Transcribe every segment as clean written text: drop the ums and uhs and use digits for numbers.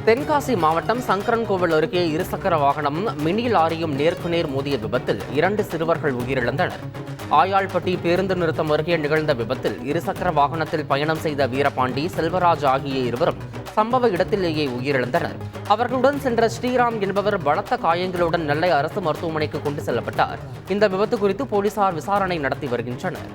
தென்காசி மாவட்டம் சங்கரன்கோவில் அருகே இருசக்கர வாகனமும் மினி லாரியும் நேருக்கு நேர் மோதிய விபத்தில் 2 சிறுவர்கள் உயிரிழந்தனர். ஆயாள்பட்டி பேருந்து நிறுத்தம் அருகே நிகழ்ந்த விபத்தில் இருசக்கர வாகனத்தில் பயணம் செய்த வீரபாண்டி, செல்வராஜ் ஆகிய இருவரும் சம்பவ இடத்திலேயே உயிரிழந்தனர். அவர்களுடன் சென்ற ஸ்ரீராம் என்பவர் பலத்த காயங்களுடன் நெல்லை அரசு மருத்துவமனைக்கு கொண்டு செல்லப்பட்டார். இந்த விபத்து குறித்து போலீசார் விசாரணை நடத்தி வருகின்றனர்.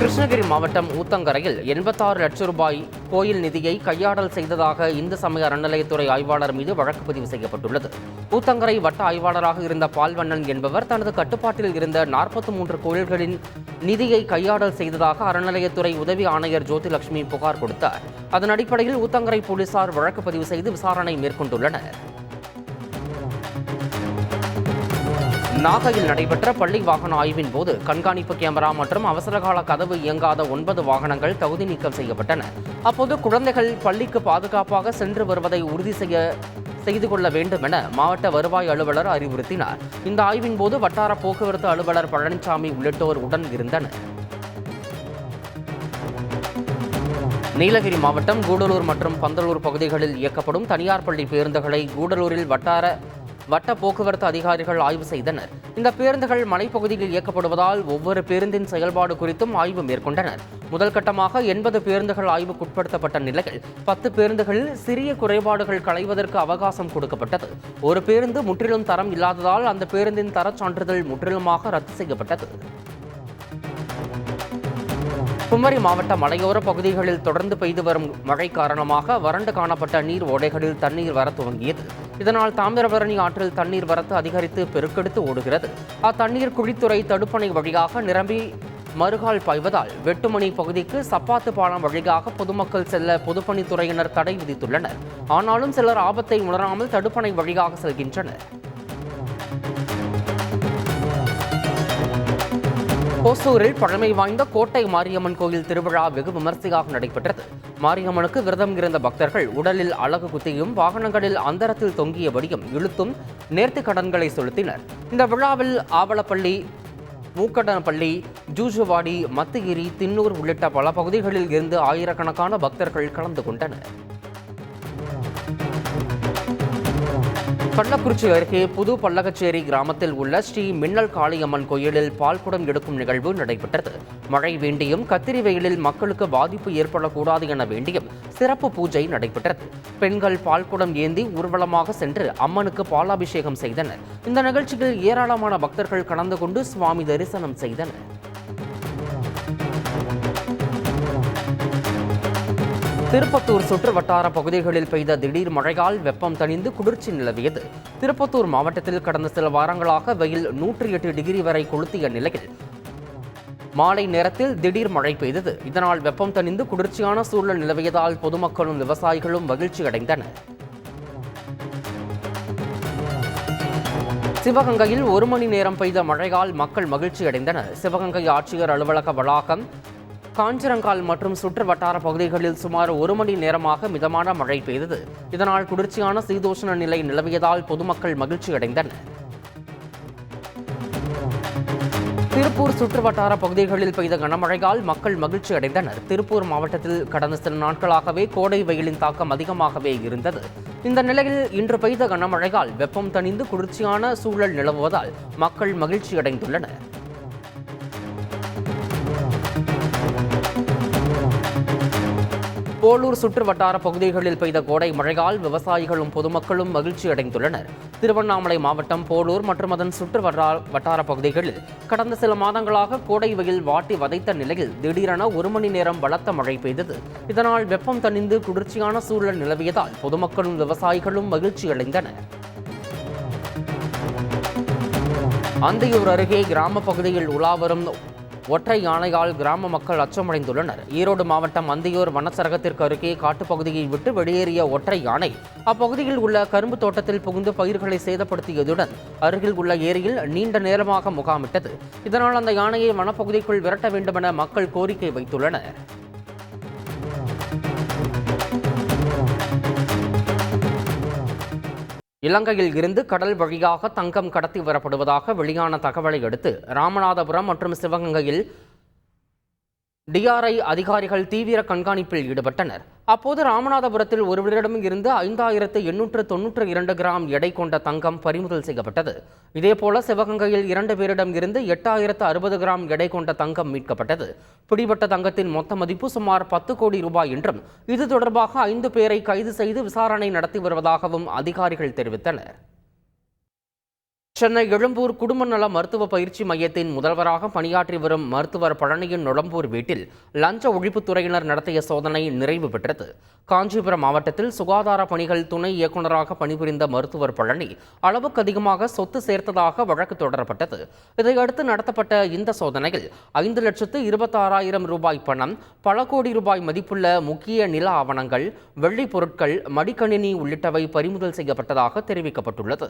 கிருஷ்ணகிரி மாவட்டம் ஊத்தங்கரையில் 86 லட்சம் ரூபாய் கோயில் நிதியை கையாடல் செய்ததாக இந்து சமய அறநிலையத்துறை ஆய்வாளர் மீது வழக்கு பதிவு செய்யப்பட்டுள்ளது. ஊத்தங்கரை வட்ட ஆய்வாளராக இருந்த பால்வண்ணன் என்பவர் தனது கட்டுப்பாட்டில் இருந்த 43 கோயில்களின் நிதியை கையாடல் செய்ததாக அறநிலையத்துறை உதவி ஆணையர் ஜோதிலட்சுமி புகார் கொடுத்தார். அதன் அடிப்படையில் ஊத்தங்கரை போலீசார் வழக்கு பதிவு செய்து விசாரணை மேற்கொண்டுள்ளனர். நாகையில் நடைபெற்ற பள்ளி வாகன ஆய்வின் போது கண்காணிப்பு கேமரா மற்றும் அவசரகால கதவு இயங்காத 9 வாகனங்கள் தகுதி நீக்கம் செய்யப்பட்டன. அப்போது குழந்தைகள் பள்ளிக்கு பாதுகாப்பாக சென்று வருவதை உறுதி செய்து கொள்ள வேண்டும் என மாவட்ட வருவாய் அலுவலர் அறிவுறுத்தினார். இந்த ஆய்வின் போது வட்டார போக்குவரத்து அலுவலர் பழனிசாமி உள்ளிட்டோர் உடன் இருந்தனர். நீலகிரி மாவட்டம் கூடலூர் மற்றும் பந்தலூர் பகுதிகளில் இயக்கப்படும் தனியார் பள்ளி பேருந்துகளை கூடலூரில் வட்ட போக்குவரத்து அதிகாரிகள் ஆய்வு செய்தனர். இந்த பேருந்துகள் மலைப்பகுதியில் இயக்கப்படுவதால் ஒவ்வொரு பேருந்தின் செயல்பாடு குறித்தும் ஆய்வு மேற்கொண்டனர். முதல் கட்டமாக 80 பேருந்துகள் ஆய்வுக்குட்படுத்தப்பட்ட நிலையில் 10 பேருந்துகளில் சிறிய குறைபாடுகள் களைவதற்கு அவகாசம் கொடுக்கப்பட்டது. ஒரு பேருந்து முற்றிலும் தரம் இல்லாததால் அந்த பேருந்தின் தரச் சான்றிதழ் முற்றிலுமாக ரத்து செய்யப்பட்டது. குமரி மாவட்ட மலையோர பகுதிகளில் தொடர்ந்து பெய்து வரும் மழை காரணமாக வறண்டு காணப்பட்ட நீர் ஓடைகளில் தண்ணீர் வர துவங்கியது. இதனால் தாமிரபரணி ஆற்றில் தண்ணீர் வரத்து அதிகரித்து பெருக்கெடுத்து ஓடுகிறது. அத்தண்ணீர் குழித்துறை தடுப்பணை வழியாக நிரம்பி மறுகால் பாய்வதால் வெட்டுமணி பகுதிக்கு சப்பாத்து பாலம் வழியாக பொதுமக்கள் செல்ல பொதுப்பணித்துறையினர் தடை விதித்துள்ளனர். ஆனாலும் சிலர் ஆபத்தை உணராமல் தடுப்பணை வழியாக செல்கின்றனர். ஓசூரில் பழமை வாய்ந்த கோட்டை மாரியம்மன் கோயில் திருவிழா வெகு விமர்சையாக நடைபெற்றது. மாரியம்மனுக்கு விரதம் இருந்த பக்தர்கள் உடலில் அலகு குத்தியும் வாகனங்களில் அந்தரத்தில் தொங்கியபடியும் இழுத்தும் நேர்த்திக் கடன்களை செலுத்தினர். இந்த விழாவில் ஆவலப்பள்ளி, மூக்கடனப்பள்ளி, ஜூஜுவாடி, மத்திகிரி, தின்னூர் உள்ளிட்ட பல பகுதிகளில் இருந்து ஆயிரக்கணக்கான பக்தர்கள் கலந்து கொண்டனர். கள்ளக்குறிச்சி அருகே புது பல்லகச்சேரி கிராமத்தில் உள்ள ஸ்ரீ மின்னல் காளியம்மன் கோயிலில் பால்குடம் எடுக்கும் நிகழ்வு நடைபெற்றது. மழை வேண்டியும் கத்திரி வெயிலில் மக்களுக்கு பாதிப்பு ஏற்படக்கூடாது என வேண்டியும் சிறப்பு பூஜை நடைபெற்றது. பெண்கள் பால்குடம் ஏந்தி ஊர்வலமாக சென்று அம்மனுக்கு பாலாபிஷேகம் செய்தனர். இந்த நிகழ்ச்சியில் ஏராளமான பக்தர்கள் கலந்து கொண்டு சுவாமி தரிசனம் செய்தனர். திருப்பத்தூர் சுற்று வட்டார பகுதிகளில் பெய்த திடீர் மழையால் வெப்பம் தணிந்து குளிர்ச்சி நிலவியது. திருப்பத்தூர் மாவட்டத்தில் கடந்த சில வாரங்களாக வெயில் 108 டிகிரி வரை கொளுத்திய நிலையில் மாலை நேரத்தில் திடீர் மழை பெய்தது. இதனால் வெப்பம் தணிந்து குளிர்ச்சியான சூழல் நிலவியதால் பொதுமக்களும் விவசாயிகளும் மகிழ்ச்சி அடைந்தனர். சிவகங்கையில் 1 மணி நேரம் பெய்த மழையால் மக்கள் மகிழ்ச்சி அடைந்தனர். சிவகங்கை ஆட்சியர் அலுவலக வளாகம், காஞ்சிரங்கால் மற்றும் சுற்று வட்டார பகுதிகளில் சுமார் 1 மணி நேரமாக மிதமான மழை பெய்தது. இதனால் குளிர்ச்சியான சீதோஷ்ண நிலை நிலவியதால் பொதுமக்கள் மகிழ்ச்சி அடைந்தனர். திருப்பூர் சுற்று வட்டார பகுதிகளில் பெய்த கனமழையால் மக்கள் மகிழ்ச்சி அடைந்தனர். திருப்பூர் மாவட்டத்தில் கடந்த சில நாட்களாகவே கோடை வெயிலின் தாக்கம் அதிகமாகவே இருந்தது. இந்த நிலையில் இன்று பெய்த கனமழையால் வெப்பம் தணிந்து குளிர்ச்சியான சூழல் நிலவுவதால் மக்கள் மகிழ்ச்சி அடைந்துள்ளனர். போலூர் சுற்று வட்டார பகுதிகளில் பெய்த கோடை மழையால் விவசாயிகளும் பொதுமக்களும் மகிழ்ச்சி அடைந்துள்ளனர். திருவண்ணாமலை மாவட்டம் போலூர் மற்றும் அதன் சுற்று வட்டார பகுதிகளில் கடந்த சில மாதங்களாக கோடை வெயில் வாட்டி வதைத்த நிலையில் திடீரென 1 மணி நேரம் பலத்த மழை பெய்தது. இதனால் வெப்பம் தணிந்து குளிர்ச்சியான சூழல் நிலவியதால் பொதுமக்களும் விவசாயிகளும் மகிழ்ச்சி அடைந்தனர். அந்தியூர் அருகே கிராம பகுதியில் உலாவரும் ஒற்றை யானையால் கிராம மக்கள் அச்சமடைந்துள்ளனர். ஈரோடு மாவட்டம் அந்தியூர் வனச்சரகத்திற்கு அருகே காட்டுப்பகுதியை விட்டு வெளியேறிய ஒற்றை யானை அப்பகுதியில் உள்ள கரும்பு தோட்டத்தில் புகுந்து பயிர்களை சேதப்படுத்தியதுடன் அருகில் உள்ள ஏரியில் நீண்ட நேரமாக முகாமிட்டது. இதனால் அந்த யானையை வனப்பகுதிக்குள் விரட்ட வேண்டுமென மக்கள் கோரிக்கை வைத்துள்ளனர். இலங்கையில் இருந்து கடல் வழியாக தங்கம் கடத்தி வரப்படுவதாக வெளியான தகவலை அடுத்து ராமநாதபுரம் மற்றும் சிவகங்கையில் டிஆர்ஐ அதிகாரிகள் தீவிர கண்காணிப்பில் ஈடுபட்டனர். அப்போது ராமநாதபுரத்தில் ஒருவரிடம் இருந்து 5892 கிராம் எடை கொண்ட தங்கம் பறிமுதல் செய்யப்பட்டது. இதேபோல சிவகங்கையில் 2 பேரிடம் இருந்து 8060 கிராம் எடை கொண்ட தங்கம் மீட்கப்பட்டது. பிடிபட்ட தங்கத்தின் மொத்த மதிப்பு சுமார் 10 கோடி ரூபாய் என்றும் இது தொடர்பாக 5 பேரை கைது செய்து விசாரணை நடத்தி வருவதாகவும் அதிகாரிகள் தெரிவித்தனர். சென்னை எழும்பூர் குடும்ப நல மருத்துவ பயிற்சி மையத்தின் முதல்வராக பணியாற்றி வரும் மருத்துவர் பழனியின் நொளம்பூர் வீட்டில் லஞ்ச ஒழிப்புத்துறையினர் நடத்திய சோதனை நிறைவு பெற்றது. காஞ்சிபுரம் மாவட்டத்தில் சுகாதார பணிகள் துணை இயக்குநராக பணிபுரிந்த மருத்துவர் பழனி அளவுக்கு அதிகமாக சொத்து சேர்த்ததாக வழக்கு தொடரப்பட்டது. இதையடுத்து நடத்தப்பட்ட இந்த சோதனையில் 5,26,000 ரூபாய் பணம், பல கோடி ரூபாய் மதிப்புள்ள முக்கிய நில ஆவணங்கள், வெள்ளி பொருட்கள், மடிக்கணினி உள்ளிட்டவை பறிமுதல் செய்யப்பட்டதாக தெரிவிக்கப்பட்டுள்ளது.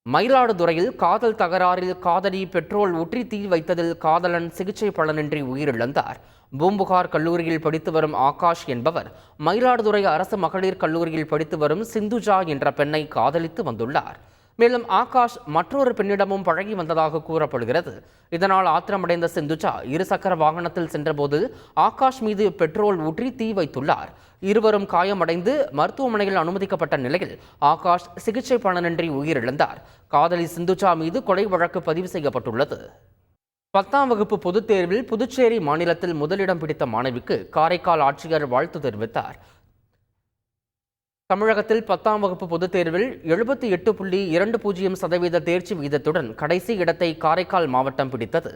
மயிலாடுதுறையில் காதல் தகராறில் காதலி பெட்ரோல் ஊற்றி தீ வைத்ததில் காதலன் சிகிச்சை பலனின்றி உயிரிழந்தார். பூம்புகார் கல்லூரியில் படித்து வரும் ஆகாஷ் என்பவர் மயிலாடுதுறை அரசு மகளிர் கல்லூரியில் படித்து வரும் சிந்துஜா என்ற பெண்ணை காதலித்து வந்துள்ளார். மேலும் ஆகாஷ் மற்றொரு பெண்ணிடமும் பழகி வந்ததாக கூறப்படுகிறது. இதனால் ஆத்திரமடைந்த சிந்துஜா இருசக்கர வாகனத்தில் சென்றபோது ஆகாஷ் மீது பெட்ரோல் ஊற்றி தீ வைத்துள்ளார். இருவரும் காயமடைந்து மருத்துவமனையில் அனுமதிக்கப்பட்ட நிலையில் ஆகாஷ் சிகிச்சை பலனின்றி உயிரிழந்தார். காதலி சிந்துஜா மீது கொலை வழக்கு பதிவு செய்யப்பட்டுள்ளது. 10ஆம் வகுப்பு பொதுத் தேர்வில் புதுச்சேரி மாநிலத்தில் முதலிடம் பிடித்த மாணவிக்கு காரைக்கால் ஆட்சியர் வாழ்த்து தெரிவித்தார். தமிழகத்தில் 10ஆம் வகுப்பு பொதுத் தேர்வில் 78.20% தேர்ச்சி விகிதத்துடன் கடைசி இடத்தை காரைக்கால் மாவட்டம் பிடித்தது.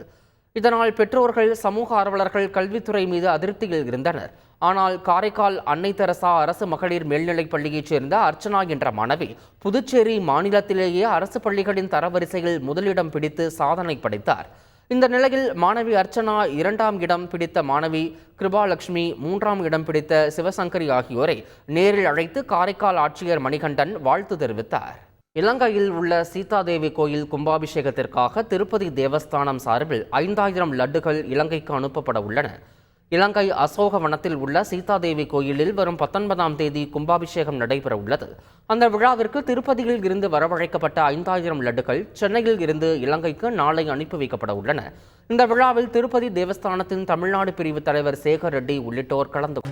இதனால் பெற்றோர்கள், சமூக ஆர்வலர்கள் கல்வித்துறை மீது அதிருப்தியில் இருந்தனர். ஆனால் காரைக்கால் அன்னை தெரசா அரசு மகளிர் மேல்நிலைப் பள்ளியைச் சேர்ந்த அர்ச்சனா என்ற மாணவி புதுச்சேரி மாநிலத்திலேயே அரசு பள்ளிகளின் தரவரிசையில் முதலிடம் பிடித்து சாதனை படைத்தார். இந்த நிலையில் மாணவி அர்ச்சனா 2ஆம் இடம் பிடித்த மாணவி கிருபாலட்சுமி, 3ஆம் இடம் பிடித்த சிவசங்கரி ஆகியோரை நேரில் அழைத்து காரைக்கால் ஆட்சியர் மணிகண்டன் வாழ்த்து தெரிவித்தார். இலங்கையில் உள்ள சீதாதேவி கோயில் கும்பாபிஷேகத்திற்காக திருப்பதி தேவஸ்தானம் சார்பில் 5000 லட்டுகள் இலங்கைக்கு அனுப்பப்பட உள்ளன. இலங்கை அசோகவனத்தில் உள்ள சீதாதேவி கோயிலில் வரும் 19ஆம் தேதி கும்பாபிஷேகம் நடைபெற உள்ளது. அந்த விழாவிற்கு திருப்பதியில் இருந்து வரவழைக்கப்பட்ட 5000 லட்டுகள் சென்னையில் இருந்து இலங்கைக்கு நாளை அனுப்பி வைக்கப்பட உள்ளன. இந்த விழாவில் திருப்பதி தேவஸ்தானத்தின் தமிழ்நாடு பிரிவு தலைவர் சேகர் ரெட்டி உள்ளிட்டோர் கலந்து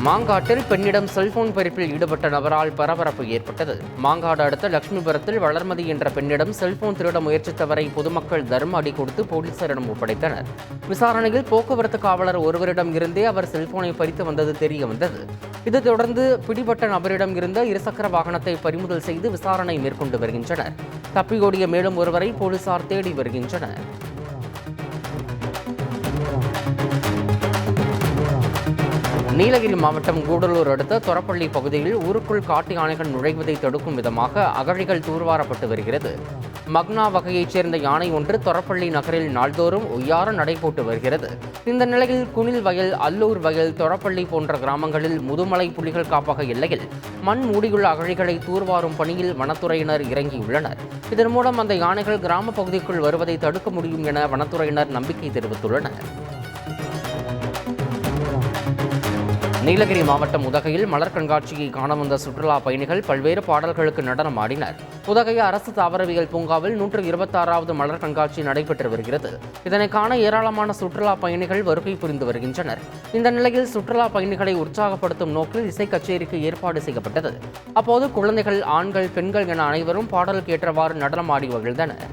மாங்காட்டில் பெண்ணிடம் செல்போன் பறிப்பில் ஈடுபட்ட நபரால் பரபரப்பு ஏற்பட்டது. மாங்காடு அடுத்த லட்சுமிபுரத்தில் வளர்மதி என்ற பெண்ணிடம் செல்போன் திருட முயற்சித்தவரை பொதுமக்கள் தர்ம அடி கொடுத்து போலீசாரிடம் ஒப்படைத்தனர். விசாரணையில் போக்குவரத்து காவலர் ஒருவரிடம் இருந்தே அவர் செல்போனை பறித்து வந்தது தெரிய வந்தது. இதைத் தொடர்ந்து பிடிபட்ட நபரிடம் இருந்த இருசக்கர வாகனத்தை பறிமுதல் செய்து விசாரணை மேற்கொண்டு வருகின்றனர். தப்பியோடிய மேலும் ஒருவரை போலீசார் தேடி வருகின்றனர். நீலகிரி மாவட்டம் கூடலூர் அடுத்த தொரப்பள்ளி பகுதியில் ஊருக்குள் காட்டு யானைகள் நுழைவதை தடுக்கும் விதமாக அகழிகள் தூர்வாரப்பட்டு வருகிறது. மக்னா வகையைச் சேர்ந்த யானை ஒன்று தொரப்பள்ளி நகரில் நாள்தோறும் ஒய்யார நடைபோட்டு வருகிறது. இந்த நிலையில் குனில் வயல், அல்லூர் வயல், தொரப்பள்ளி போன்ற கிராமங்களில் முதுமலை புலிகள் காப்பக எல்லையில் மண் மூடியுள்ள அகழிகளை தூர்வாரும் பணியில் வனத்துறையினர் இறங்கியுள்ளனர். இதன் மூலம் அந்த யானைகள் கிராம பகுதிக்குள் வருவதை தடுக்க முடியும் என வனத்துறையினர் நம்பிக்கை தெரிவித்துள்ளனர். நீலகிரி மாவட்டம் உதகையில் மலர் கண்காட்சியை காண வந்த சுற்றுலா பயணிகள் பல்வேறு பாடல்களுக்கு நடனம் ஆடினர். உதகை அரசு தாவரவியல் பூங்காவில் 126வது மலர் கண்காட்சி நடைபெற்று வருகிறது. இதனை காண ஏராளமான சுற்றுலா பயணிகள் வருகை புரிந்து வருகின்றனர். இந்த நிலையில் சுற்றுலா பயணிகளை உற்சாகப்படுத்தும் நோக்கில் இசை கச்சேரிக்கு ஏற்பாடு செய்யப்பட்டது. அப்போது குழந்தைகள், ஆண்கள், பெண்கள் என அனைவரும் பாடலுக்கு ஏற்றவாறு நடனம் ஆடி மகிழ்ந்தனர்.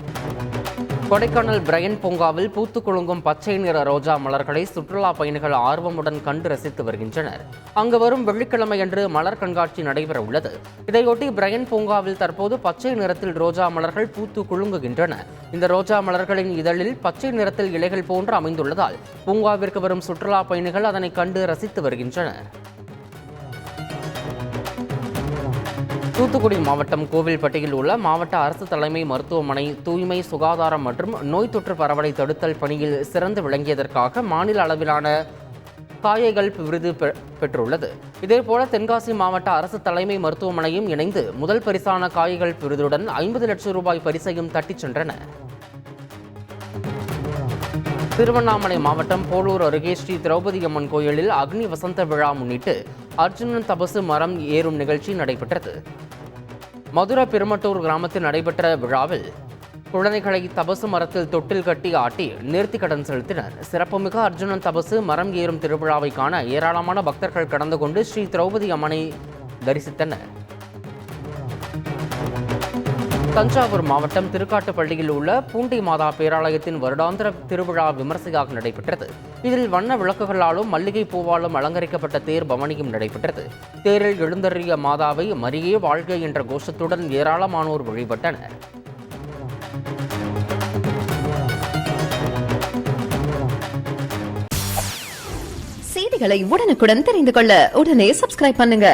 கொடைக்கானல் பிரையன் பூங்காவில் பூத்து குலுங்கும் பச்சை நிற ரோஜா மலர்களை சுற்றுலா பயணிகள் ஆர்வமுடன் கண்டு ரசித்து வருகின்றனர். அங்கு வரும் வெள்ளிக்கிழமையன்று மலர் கண்காட்சி நடைபெற உள்ளது. இதையொட்டி பிரையன் பூங்காவில் தற்போது பச்சை நிறத்தில் ரோஜா மலர்கள் பூத்து குலுங்குகின்றன. இந்த ரோஜா மலர்களின் இதழில் பச்சை நிறத்தில் இலைகள் போன்று அமைந்துள்ளதால் பூங்காவிற்கு வரும் சுற்றுலா பயணிகள் அதனை கண்டு ரசித்து வருகின்றனர். தூத்துக்குடி மாவட்டம் கோவில்பட்டியில் உள்ள மாவட்ட அரசு தலைமை மருத்துவமனை தூய்மை, சுகாதாரம் மற்றும் நோய் தொற்று பரவலை தடுத்தல் பணியில் சிறந்து விளங்கியதற்காக மாநில அளவிலான காயகல்ப் விருது பெற்றுள்ளது. இதேபோல தென்காசி மாவட்ட அரசு தலைமை மருத்துவமனையும் இணைந்து முதல் பரிசான காயகல்ப் விருதுடன் 50 லட்சம் ரூபாய் பரிசையும் தட்டிச் சென்றன. திருவண்ணாமலை மாவட்டம் போலூர் அருகே ஸ்ரீ திரௌபதி அம்மன் கோயிலில் அக்னி வசந்த விழா முன்னிட்டு அர்ஜுனன் தபசு மரம் ஏறும் நிகழ்ச்சி நடைபெற்றது. மதுரை பெருமட்டூர் கிராமத்தில் நடைபெற்ற விழாவில் குழந்தைகளை தபசு மரத்தில் தொட்டில் கட்டி ஆட்டி நேர்த்திக்கடன் செலுத்தினர். சிறப்புமிகு அர்ஜுனன் தபசு மரம் ஏறும் திருவிழாவை காண ஏராளமான பக்தர்கள் கடந்து கொண்டு ஸ்ரீ திரௌபதி அம்மனை தரிசித்தனர். தஞ்சாவூர் மாவட்டம் திருக்காட்டுப்பள்ளியில் உள்ள பூண்டி மாதா பேராலயத்தின் வருடாந்திர திருவிழா விமர்சையாக நடைபெற்றது. இதில் வண்ண விளக்குகளாலும் மல்லிகை பூவாலும் அலங்கரிக்கப்பட்ட தேர் பவனியும் நடைபெற்றது. தேரில் எழுந்தருளிய மாதாவை மரியே வாழ்க என்ற கோஷத்துடன் ஏராளமானோர் வழிபட்டனர். செய்திகளை உடனுக்குடன் தெரிந்து கொள்ள உடனே சப்ஸ்கிரைப் பண்ணுங்க.